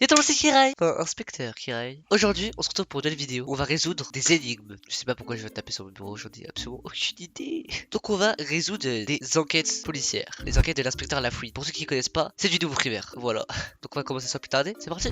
Et toi, c'est Kirai, enfin, inspecteur Kirai. Aujourd'hui, on se retrouve pour une nouvelle vidéo. On va résoudre des énigmes. Je sais pas pourquoi je vais taper sur mon bureau, j'en ai absolument aucune idée. Donc on va résoudre des enquêtes policières. Les enquêtes de l'inspecteur Lafouine. Pour ceux qui connaissent pas, c'est du nouveau primaire. Voilà. Donc on va commencer sans plus tarder. C'est parti.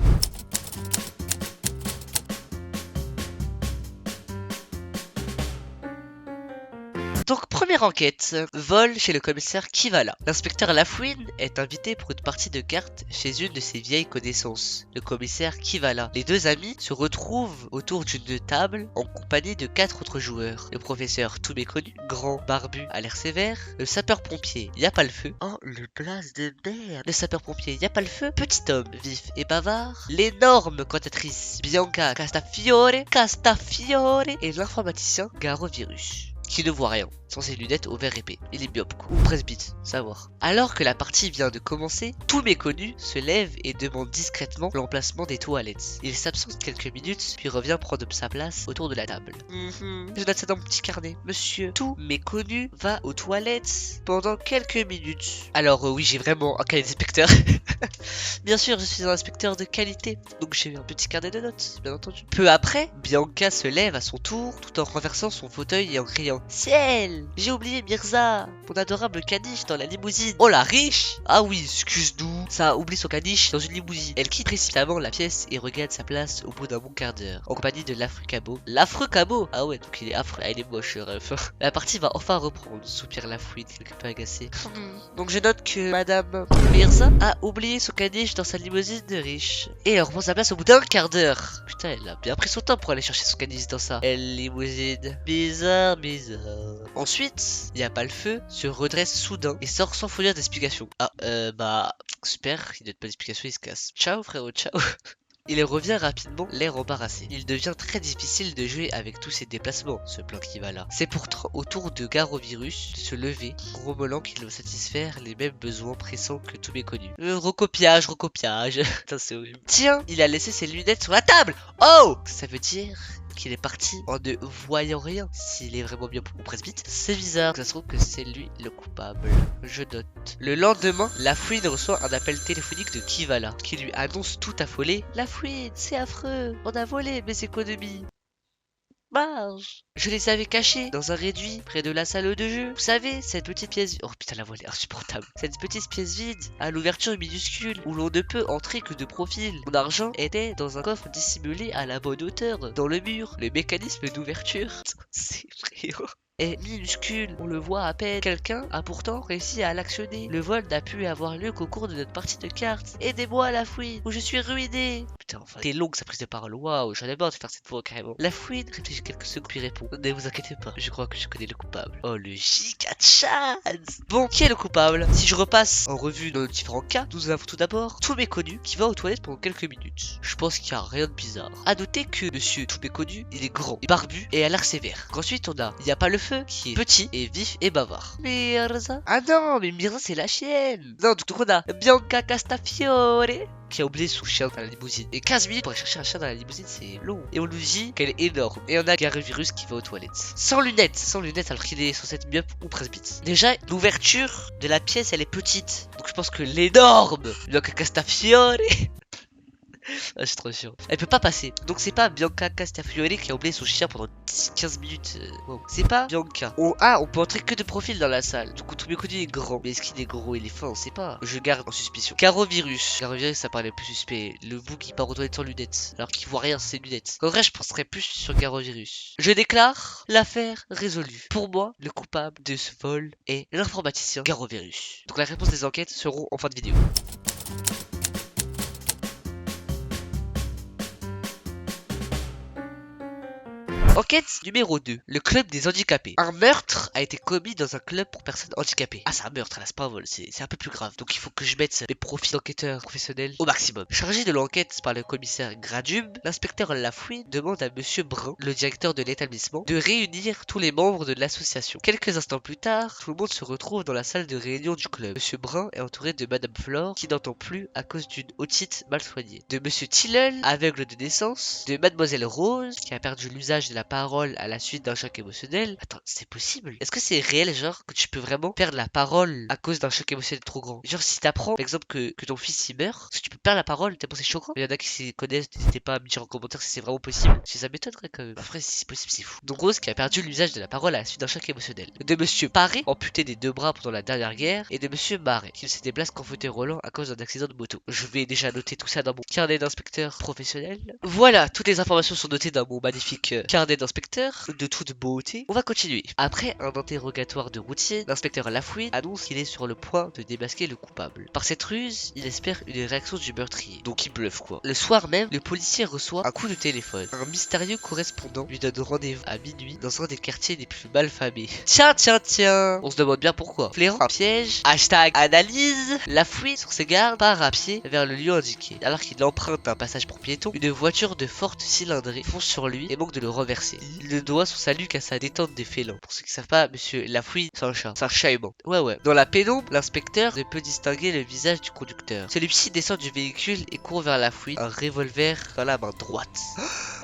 Donc, première enquête, vol chez le commissaire Kivala. L'inspecteur Lafouine est invité pour une partie de cartes chez une de ses vieilles connaissances, le commissaire Kivala. Les deux amis se retrouvent autour d'une table en compagnie de 4 autres joueurs. Le professeur tout méconnu, grand, barbu, à l'air sévère, le sapeur-pompier, y a pas le feu. Oh, le blase de merde. Le sapeur-pompier, y a pas le feu. Petit homme, vif et bavard, l'énorme cantatrice Bianca Castafiore et l'informaticien Garovirus, qui ne voit rien, sans ses lunettes au verre épais. Il est myope, ou presbyte, savoir. Alors que la partie vient de commencer, tout méconnu se lève et demande discrètement l'emplacement des toilettes. Il s'absente quelques minutes, puis revient prendre sa place autour de la table. Je note ça dans mon petit carnet. Monsieur tout méconnu va aux toilettes pendant quelques minutes. Alors oui, j'ai vraiment un carnet d'inspecteur. Bien sûr, je suis un inspecteur de qualité, donc j'ai un petit carnet de notes, bien entendu. Peu après, Bianca se lève à son tour, tout en renversant son fauteuil et en criant « Ciel, j'ai oublié Mirza, mon adorable caniche dans la limousine. » Oh la riche! Ah oui, excuse-nous, ça a oublié son caniche dans une limousine. Elle quitte précipitamment la pièce et regagne sa place au bout d'un bon quart d'heure, en compagnie de l'affreux cabot. L'affreux cabot! Ah ouais, donc il est affreux, ah, il est moche, ref. La partie va enfin reprendre, soupire Lafouine, quelque peu agacé. Donc je note que Madame Mirza a oublié son caniche dans sa limousine de riche. Et elle reprend sa place au bout d'un quart d'heure. Putain, elle a bien pris son temps pour aller chercher son caniche dans sa limousine. Bizarre, bizarre. Ensuite, il y a pas le feu, se redresse soudain et sort sans fournir d'explication. Ah, bah, super, il donne pas d'explication, il se casse. Ciao frérot, ciao. Il revient rapidement, l'air embarrassé. Il devient très difficile de jouer avec tous ces déplacements, se plaint Kivala. C'est pourtant au tour de Garovirus de se lever, grommelant qu'il doit satisfaire les mêmes besoins pressants que tous méconnus. Recopiage. Putain, c'est horrible. Tiens, il a laissé ses lunettes sur la table. Oh, ça veut dire qu'il est parti en ne voyant rien. S'il est vraiment bien pour presbyte, c'est bizarre. Ça se trouve que c'est lui le coupable. Je note. Le lendemain, Lafouine reçoit un appel téléphonique de Kivala qui lui annonce tout affolé: Lafouine, c'est affreux, on a volé mes économies. Marge. Je les avais cachés dans un réduit près de la salle de jeu. Vous savez, cette petite pièce... Oh putain, la voix est insupportable. Cette petite pièce vide, à l'ouverture minuscule, où l'on ne peut entrer que de profil. Mon argent était dans un coffre dissimulé à la bonne hauteur, dans le mur. Le mécanisme d'ouverture, c'est vrai, est minuscule, on le voit à peine. Quelqu'un a pourtant réussi à l'actionner. Le vol n'a pu avoir lieu qu'au cours de notre partie de cartes. Aidez-moi, Lafouine, ou je suis ruiné. Putain, enfin, t'es longue sa prise de parole. Waouh, j'en ai marre de faire cette voix carrément. Lafouine réfléchit quelques secondes puis répond: Ne vous inquiétez pas, je crois que je connais le coupable. Oh, le giga chance. Bon, qui est le coupable? Si je repasse en revue nos différents cas, nous avons tout d'abord tout méconnu qui va aux toilettes pendant quelques minutes. Je pense qu'il n'y a rien de bizarre. A noter que monsieur tout méconnu, il est grand, et barbu et à l'air sévère. Ensuite, on a il n'y a pas le feu qui est petit et vif et bavard. Mirza. Ah non, mais Mirza c'est la chienne. Non, donc on a Bianca Castafiore qui a oublié son chien dans la limousine. Et 15 minutes pour aller chercher un chien dans la limousine, c'est long. Et on nous dit qu'elle est énorme. Et on a Garovirus qui va aux toilettes. Sans lunettes alors qu'il est censé être myope ou presbyte. Déjà, l'ouverture de la pièce, elle est petite. Donc je pense que l'énorme Bianca Castafiore... Ah, c'est trop chiant. Elle peut pas passer. Donc c'est pas Bianca Castafiore qui a oublié son chien pendant 15 minutes. Wow. C'est pas Bianca. On peut entrer que de profil dans la salle. Du coup, tout méconnu est grand. Mais est-ce qu'il est gros? Il est fin, on sait pas. Je garde en suspicion. Garovirus, ça paraît plus suspect. Le bout qui part aux toilettes sans lunettes. Alors qu'il voit rien, ses lunettes. En vrai, je penserais plus sur Garovirus. Je déclare l'affaire résolue. Pour moi, le coupable de ce vol est l'informaticien Garovirus. Donc la réponse des enquêtes seront en fin de vidéo. Enquête numéro 2. Le club des handicapés. Un meurtre a été commis dans un club pour personnes handicapées. Ah, c'est un meurtre, là, c'est pas un vol, c'est un peu plus grave. Donc il faut que je mette mes profils d'enquêteur professionnels au maximum. Chargé de l'enquête par le commissaire Gradum, l'inspecteur Lafouine demande à monsieur Brun, le directeur de l'établissement, de réunir tous les membres de l'association. Quelques instants plus tard, tout le monde se retrouve dans la salle de réunion du club. Monsieur Brun est entouré de madame Flore, qui n'entend plus à cause d'une otite mal soignée. De monsieur Tilleul, aveugle de naissance. De mademoiselle Rose, qui a perdu l'usage de la parole à la suite d'un choc émotionnel. Attends, c'est possible? Est-ce que c'est réel, genre, que tu peux vraiment perdre la parole à cause d'un choc émotionnel trop grand? Genre, si t'apprends, par exemple, que ton fils il meurt, est-ce que tu peux perdre la parole tellement c'est choquant? Il y en a qui s'y connaissent, n'hésitez pas à me dire en commentaire si c'est vraiment possible. Si ça m'étonnerait quand même. Après, si c'est possible, c'est fou. Donc, Rose qui a perdu l'usage de la parole à la suite d'un choc émotionnel. De monsieur Paré, amputé des deux bras pendant la dernière guerre, et de monsieur Marais, qui ne se déplace qu'en fauteuil roulant à cause d'un accident de moto. Je vais déjà noter tout ça dans mon carnet d'inspecteur professionnel. Voilà, toutes les informations sont notées dans mon magnifique carnet d'inspecteur, de toute beauté. On va continuer. Après un interrogatoire de routine, l'inspecteur Lafouine annonce qu'il est sur le point de démasquer le coupable. Par cette ruse, il espère une réaction du meurtrier. Donc il bluffe quoi. Le soir même, le policier reçoit un coup de téléphone. Un mystérieux correspondant lui donne rendez-vous à minuit dans un des quartiers les plus mal famés. Tiens, tiens, tiens. On se demande bien pourquoi. Flairant un piège, hashtag analyse, Lafouine sur ses gardes part à pied vers le lieu indiqué. Alors qu'il emprunte un passage pour piétons, une voiture de forte cylindrée fonce sur lui et manque de le renverser. Il ne doit son salut qu'à sa détente des félins. Pour ceux qui savent pas, monsieur Lafouine, c'est un chat. C'est un chat aimant. Ouais. Dans la pénombre, l'inspecteur ne peut distinguer le visage du conducteur. Celui-ci descend du véhicule et court vers Lafouine, un revolver dans la main droite.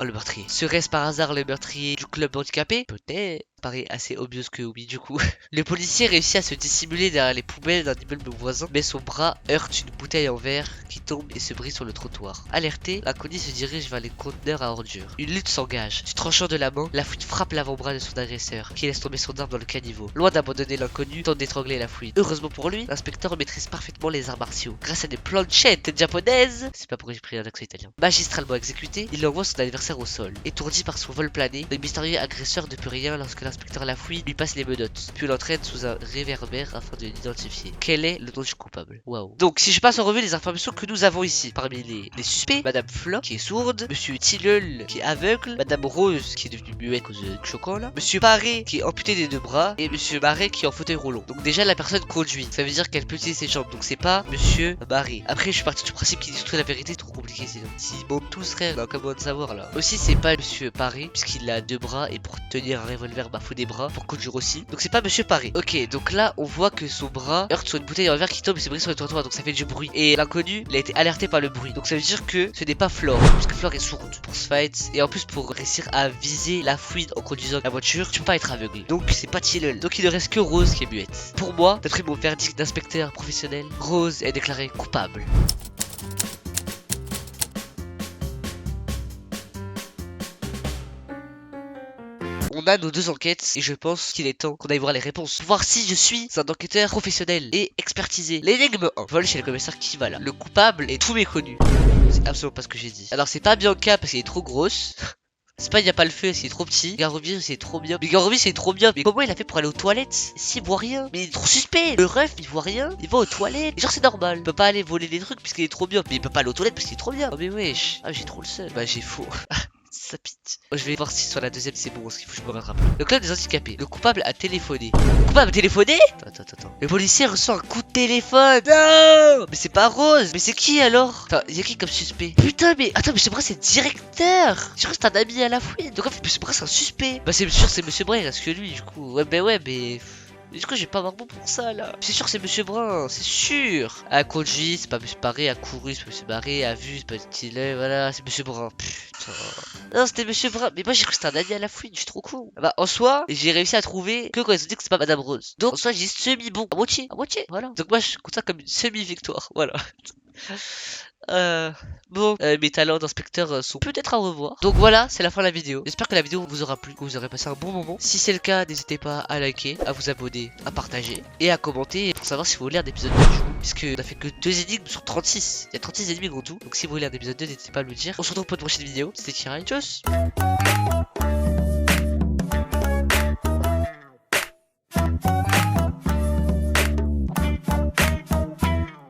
Oh, le meurtrier. Serait-ce par hasard le meurtrier du club handicapé? Peut-être. Paraît assez obvious que oui du coup. Le policier réussit à se dissimuler derrière les poubelles d'un immeuble voisin, mais son bras heurte une bouteille en verre qui tombe et se brise sur le trottoir. Alerté, l'inconnu se dirige vers les conteneurs à ordures. Une lutte s'engage. Du tranchant de la main, Lafouine frappe l'avant-bras de son agresseur, qui laisse tomber son arme dans le caniveau. Loin d'abandonner l'inconnu, tente d'étrangler Lafouine. Heureusement pour lui, l'inspecteur maîtrise parfaitement les arts martiaux. Grâce à des planchettes japonaises, c'est pas pourquoi j'ai pris un accent italien, magistralement exécuté, il envoie son adversaire au sol. Étourdi par son vol plané, le mystérieux agresseur ne peut rien lorsque l'inspecteur Lafouine lui passe les menottes, puis l'entraîne sous un réverbère afin de l'identifier. Quel est le nom du coupable? Waouh. Donc si je passe en revue les informations que nous avons ici, parmi les suspects, Madame Flo qui est sourde, Monsieur Tilleul qui est aveugle, Madame Rose qui est devenue muette à cause de chocolat là, Monsieur Paré qui est amputé des deux bras, et Monsieur Marais qui est en fauteuil roulant. Donc déjà la personne conduit, ça veut dire qu'elle peut utiliser ses jambes, donc c'est pas Monsieur Marais. Après je suis parti du principe qu'ils disent toute la vérité, trop compliqué c'est s'ils mentent tous frère, on comment de savoir là. Aussi c'est pas Monsieur Paré, puisqu'il a deux bras et pour tenir un revolver bah faut des bras, pour conduire aussi. Donc c'est pas Monsieur Paré. Ok, donc là on voit que son bras heurte sur une bouteille en verre qui tombe et se brise sur le trottoir, donc ça fait du bruit. Et l'inconnu, il a été alerté par le bruit. Donc ça veut dire que ce n'est pas Flore, parce que Flore est sourde pour ce fight. Et en plus pour réussir à viser Lafouine en conduisant la voiture, tu peux pas être aveugle. Donc c'est pas Tilleul. Donc il ne reste que Rose qui est muette. Pour moi, d'après mon verdict d'inspecteur professionnel, Rose est déclarée coupable. On a nos deux enquêtes et je pense qu'il est temps qu'on aille voir les réponses. Voir si je suis un enquêteur professionnel et expertisé. L'énigme 1. Vol chez le commissaire Kivala. Le coupable est tout méconnu. C'est absolument pas ce que j'ai dit. Alors c'est pas Bianca parce qu'elle est trop grosse. C'est pas il y a pas le feu, c'est trop petit. Garovier c'est trop bien. Mais Garovier c'est trop bien. Mais comment il a fait pour aller aux toilettes? S'il voit rien. Mais il est trop suspect. Le ref il voit rien. Il va aux toilettes. Et genre c'est normal. Il peut pas aller voler des trucs parce qu'il est trop bien. Mais il peut pas aller aux toilettes parce qu'il est trop bien. Oh mais wesh. Ah j'ai trop le seul. Bah j'ai faux. Ça pite. Je vais voir si sur la deuxième c'est bon, parce qu'il faut que je me rattrape. Le club des handicapés. Le coupable a téléphoné. Le coupable a téléphoné? Attends. Le policier reçoit un coup de téléphone. Non. Mais c'est pas Rose. Mais c'est qui alors? Attends, y'a qui comme suspect? Putain, mais attends, Monsieur Bras c'est le directeur. Je crois que c'est un ami à Lafouine. Donc en fait, Monsieur Bras c'est un suspect. Bah c'est sûr, c'est Monsieur Bras, il reste que lui du coup. Ouais, mais. Du coup, j'ai pas avoir bon pour ça là. C'est sûr, c'est Monsieur Brun, c'est sûr. A conduit, c'est pas Monsieur Paré. A couru, c'est pas Monsieur Paré. A vu, c'est pas Tilleul. Voilà, c'est Monsieur Brun. Putain. Non, c'était Monsieur Brun. Mais moi, j'ai cru que c'était un ami à Lafouine. Je suis trop con. Bah, en soi, j'ai réussi à trouver que quand ils ont dit que c'est pas Madame Rose. Donc, en soi, j'ai semi-bon. À moitié. Voilà. Donc, moi, je compte ça comme une semi-victoire. Voilà. Bon, mes talents d'inspecteur sont peut-être à revoir. Donc voilà, c'est la fin de la vidéo. J'espère que la vidéo vous aura plu, que vous aurez passé un bon moment. Si c'est le cas, n'hésitez pas à liker, à vous abonner, à partager et à commenter pour savoir si vous voulez un épisode 2 du coup. Puisque on a fait que 2 énigmes sur 36. Il y a 36 énigmes en tout. Donc si vous voulez un épisode 2, n'hésitez pas à me le dire. On se retrouve pour une prochaine vidéo. C'était Kirai. Tchuss.